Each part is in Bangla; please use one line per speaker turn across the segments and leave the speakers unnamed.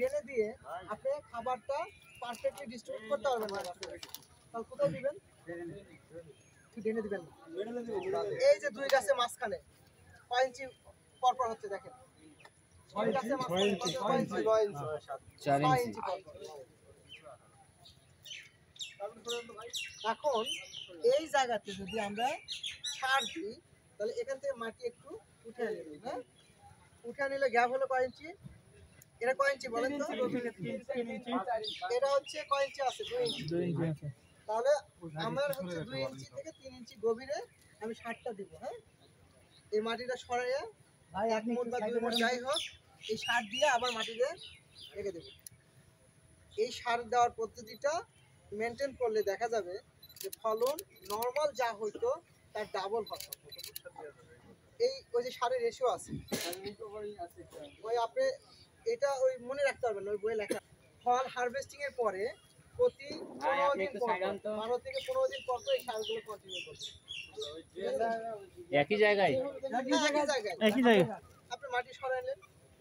ড্রেনে দিয়ে আপনি খাবারটা পারফেক্টলি ডিস্ট্রিবিউট করতে পারবেন না। তাহলে কোথায় দিবেন? ড্রেনে দিবেন না। এই যে দুই গাছের মাঝখানে 5 ইঞ্চি পরপর হচ্ছে দেখেন, 6 গাছের মাঝখানে 6 ইঞ্চি পরপর। এখন এই জায়গাতে যদি আমরা সার দিই তাহলে এখান থেকে মাটি একটু উঠে নেব। হ্যাঁ, উঠে নিলে গ্যাপ হলো কয় ইঞ্চি? এটা কয় ইঞ্চি বলেন তো? এটা হচ্ছে কয় ইঞ্চি আছে? 2 ইঞ্চি। তাহলে আমার হচ্ছে 2 ইঞ্চি থেকে 3 ইঞ্চি গভীরে আমি সারটা দিব। হ্যাঁ, এই মাটিটা সরাইয়া 1 মুঠ বা 2 মুঠ যাই হোক এই সার দিয়ে আবার মাটিতে রেখে দেব। এই সার দেওয়ার পদ্ধতিটা মেনটেন করলে দেখা যাবে যে ফলন নর্মাল যা হইতো তার ডাবল ফসল। এই ওই যে সারের রেশিও আছে, ওই আপনি এটা ওই মনে রাখতে পারবেন, ওই বইয়ে লেখা। ফল হারভেস্টিং এর পরে প্রতি 15 দিন পর 12 থেকে 15 দিন পর এই সারগুলো কন্টিনিউ করবেন।
একই জায়গায়
আপনি মাটি সরাইলেন,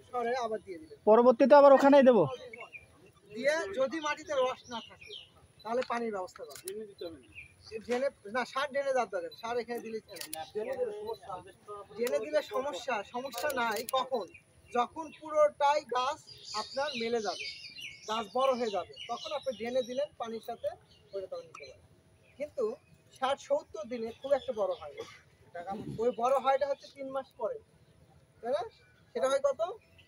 সরাই আবার দিয়ে দিলেন,
পরবর্তীতে আবার ওখানেই দেবো।
দিয়ে যদি মাটিতে রস না থাকে তাহলে পানির ব্যবস্থা করবেন। ড্রেনে না, সার ড্রেনে যাতে দেন, সার এখানে দিলে ড্রেনে দিলে সমস্যা নাই। কখন? যখন পুরোটাই গাছ আপনার মেলে যাবে, গাছ বড় হয়ে যাবে, তখন আপনি ড্রেনে দিলেন পানির সাথে ওইটা তখন নিতে পারেন। কিন্তু 60-70 দিনে খুব একটা বড় হয় না। ওই বড় হয়টা হচ্ছে 3 মাস পরে, তাই না? সেটা হয় কত?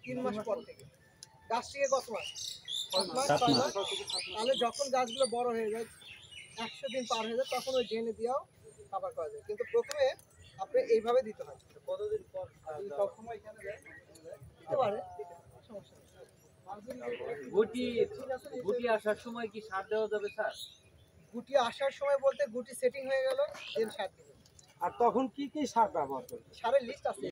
3 মাস পর থেকে। গাছ থেকে কত মাস? 7 মাস, 6 মাস। তাহলে যখন গাছগুলো বড় হয়ে যায়, 100 দিন পার হয়ে যায়, তখন ওই ড্রেনে দিয়েও খাবার করা যায়। কিন্তু প্রথমে আপনি এইভাবে দিতে হয়। কতদিন পর? সবসময় এখানে দিতে পারে, সমস্যা নেই।
গুটি আসার সময় কি সার দেওয়া যাবে স্যার?
গুটি আসার সময় বলতে গুটি সেটিং হয়ে গেল, দেন সার দিবেন।
আর তখন কি কি সার ব্যবহার করবে?
সারের লিস্ট আছে।